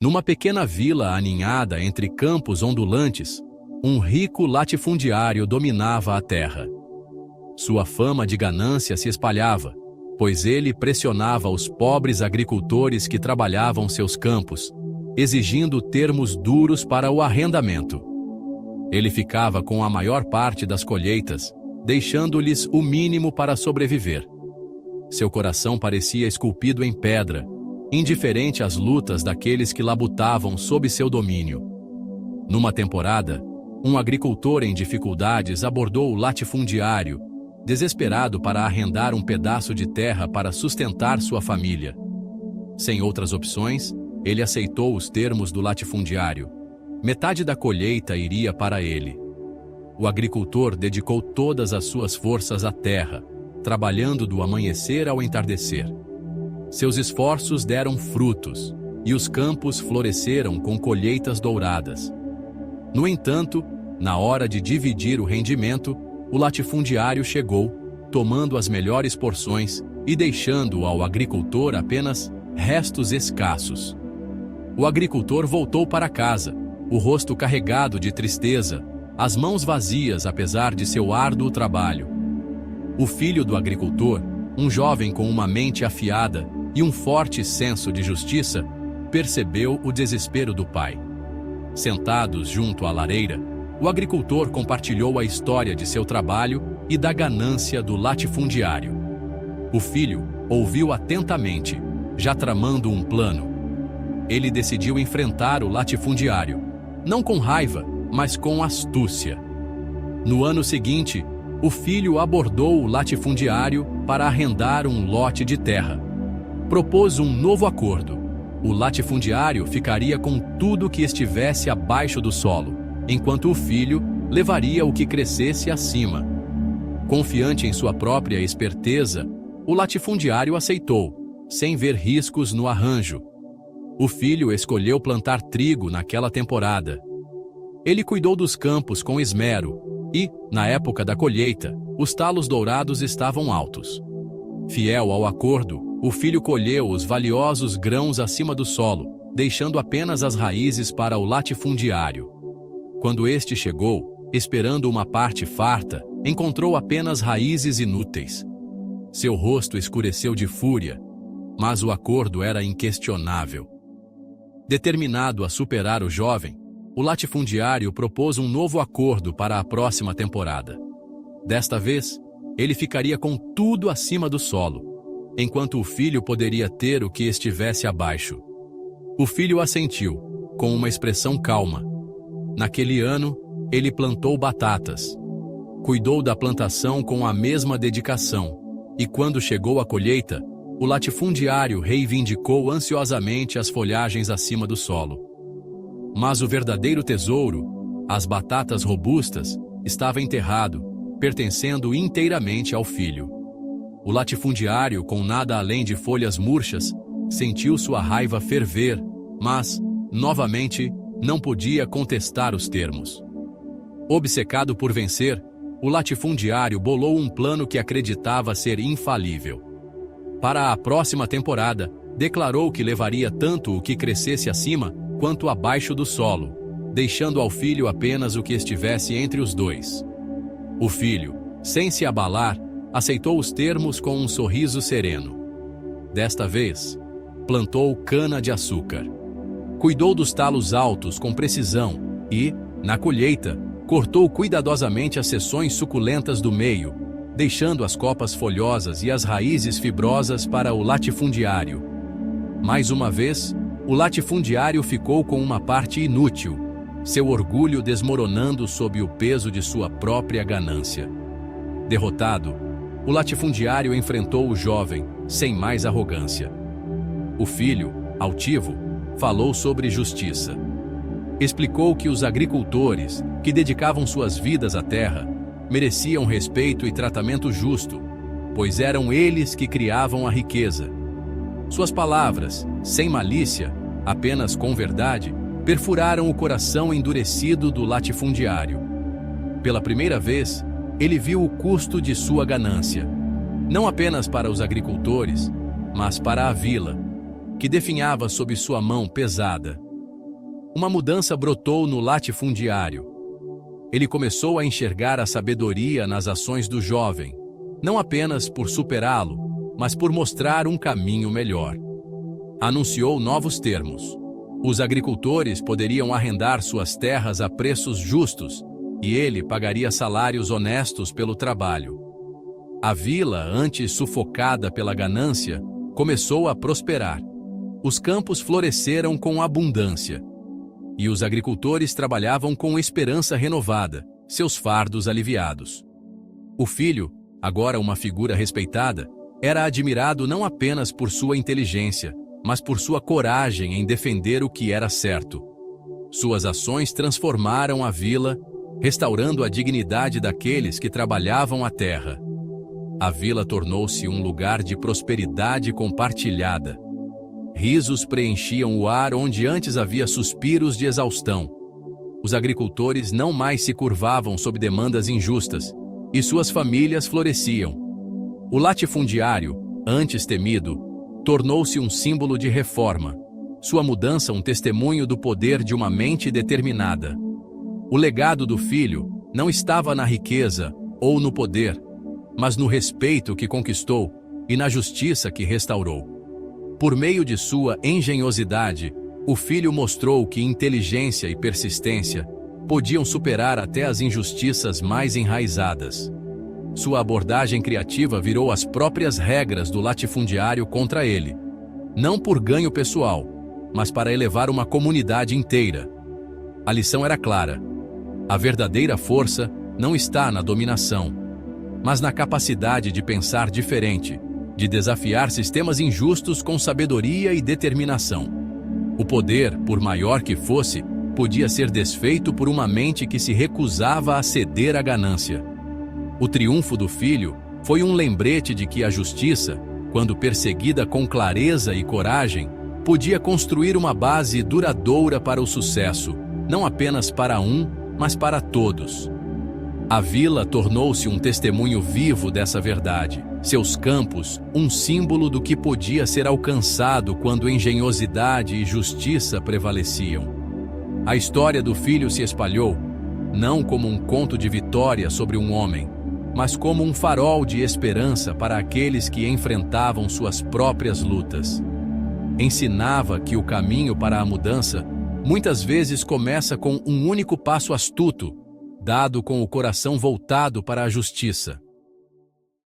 Numa pequena vila aninhada entre campos ondulantes, um rico latifundiário dominava a terra. Sua fama de ganância se espalhava, pois ele pressionava os pobres agricultores que trabalhavam seus campos, exigindo termos duros para o arrendamento. Ele ficava com a maior parte das colheitas, deixando-lhes o mínimo para sobreviver. Seu coração parecia esculpido em pedra, indiferente às lutas daqueles que labutavam sob seu domínio. Numa temporada, um agricultor em dificuldades abordou o latifundiário, desesperado para arrendar um pedaço de terra para sustentar sua família. Sem outras opções, ele aceitou os termos do latifundiário. Metade da colheita iria para ele. O agricultor dedicou todas as suas forças à terra, trabalhando do amanhecer ao entardecer. Seus esforços deram frutos, e os campos floresceram com colheitas douradas. No entanto, na hora de dividir o rendimento, o latifundiário chegou, tomando as melhores porções e deixando ao agricultor apenas restos escassos. O agricultor voltou para casa, o rosto carregado de tristeza, as mãos vazias apesar de seu árduo trabalho. O filho do agricultor, um jovem com uma mente afiada e um forte senso de justiça, percebeu o desespero do pai. Sentados junto à lareira, o agricultor compartilhou a história de seu trabalho e da ganância do latifundiário. O filho ouviu atentamente, já tramando um plano. Ele decidiu enfrentar o latifundiário, não com raiva, mas com astúcia. No ano seguinte, o filho abordou o latifundiário para arrendar um lote de terra. Propôs um novo acordo. O latifundiário ficaria com tudo que estivesse abaixo do solo, enquanto o filho levaria o que crescesse acima. Confiante em sua própria esperteza, o latifundiário aceitou, sem ver riscos no arranjo. O filho escolheu plantar trigo naquela temporada. Ele cuidou dos campos com esmero e, na época da colheita, os talos dourados estavam altos. Fiel ao acordo, o filho colheu os valiosos grãos acima do solo, deixando apenas as raízes para o latifundiário. Quando este chegou, esperando uma parte farta, encontrou apenas raízes inúteis. Seu rosto escureceu de fúria, mas o acordo era inquestionável. Determinado a superar o jovem, o latifundiário propôs um novo acordo para a próxima temporada. Desta vez, ele ficaria com tudo acima do solo, enquanto o filho poderia ter o que estivesse abaixo. O filho assentiu, com uma expressão calma. Naquele ano, ele plantou batatas. Cuidou da plantação com a mesma dedicação, e quando chegou a colheita, o latifundiário reivindicou ansiosamente as folhagens acima do solo. Mas o verdadeiro tesouro, as batatas robustas, estava enterrado, pertencendo inteiramente ao filho. O latifundiário, com nada além de folhas murchas, sentiu sua raiva ferver, mas, novamente, não podia contestar os termos. Obcecado por vencer, o latifundiário bolou um plano que acreditava ser infalível. Para a próxima temporada, declarou que levaria tanto o que crescesse acima quanto abaixo do solo, deixando ao filho apenas o que estivesse entre os dois. O filho, sem se abalar, aceitou os termos com um sorriso sereno. Desta vez, plantou cana-de-açúcar. Cuidou dos talos altos com precisão e, na colheita, cortou cuidadosamente as seções suculentas do meio, deixando as copas folhosas e as raízes fibrosas para o latifundiário. Mais uma vez, o latifundiário ficou com uma parte inútil, seu orgulho desmoronando sob o peso de sua própria ganância. Derrotado, o latifundiário enfrentou o jovem, sem mais arrogância. O filho, altivo, falou sobre justiça. Explicou que os agricultores, que dedicavam suas vidas à terra, mereciam respeito e tratamento justo, pois eram eles que criavam a riqueza. Suas palavras, sem malícia, apenas com verdade, perfuraram o coração endurecido do latifundiário. Pela primeira vez, ele viu o custo de sua ganância, não apenas para os agricultores, mas para a vila, que definhava sob sua mão pesada. uma mudança brotou no latifundiário. Ele começou a enxergar a sabedoria nas ações do jovem, não apenas por superá-lo, mas por mostrar um caminho melhor. Anunciou novos termos. Os agricultores poderiam arrendar suas terras a preços justos, e ele pagaria salários honestos pelo trabalho. A vila, antes sufocada pela ganância, começou a prosperar. Os campos floresceram com abundância. E os agricultores trabalhavam com esperança renovada, seus fardos aliviados. O filho, agora uma figura respeitada, era admirado não apenas por sua inteligência, mas por sua coragem em defender o que era certo. Suas ações transformaram a vila, restaurando a dignidade daqueles que trabalhavam a terra. A vila tornou-se um lugar de prosperidade compartilhada. Risos preenchiam o ar onde antes havia suspiros de exaustão. Os agricultores não mais se curvavam sob demandas injustas, e suas famílias floresciam. O latifundiário, antes temido, tornou-se um símbolo de reforma, sua mudança um testemunho do poder de uma mente determinada. O legado do filho não estava na riqueza ou no poder, mas no respeito que conquistou e na justiça que restaurou. Por meio de sua engenhosidade, o filho mostrou que inteligência e persistência podiam superar até as injustiças mais enraizadas. Sua abordagem criativa virou as próprias regras do latifundiário contra ele, não por ganho pessoal, mas para elevar uma comunidade inteira. A lição era clara. A verdadeira força não está na dominação, mas na capacidade de pensar diferente, de desafiar sistemas injustos com sabedoria e determinação. O poder, por maior que fosse, podia ser desfeito por uma mente que se recusava a ceder à ganância. O triunfo do filho foi um lembrete de que a justiça, quando perseguida com clareza e coragem, podia construir uma base duradoura para o sucesso, não apenas para um, mas para todos. A vila tornou-se um testemunho vivo dessa verdade, seus campos um símbolo do que podia ser alcançado quando engenhosidade e justiça prevaleciam. A história do filho se espalhou, não como um conto de vitória sobre um homem, mas como um farol de esperança para aqueles que enfrentavam suas próprias lutas. Ensinava que o caminho para a mudança muitas vezes começa com um único passo astuto, dado com o coração voltado para a justiça.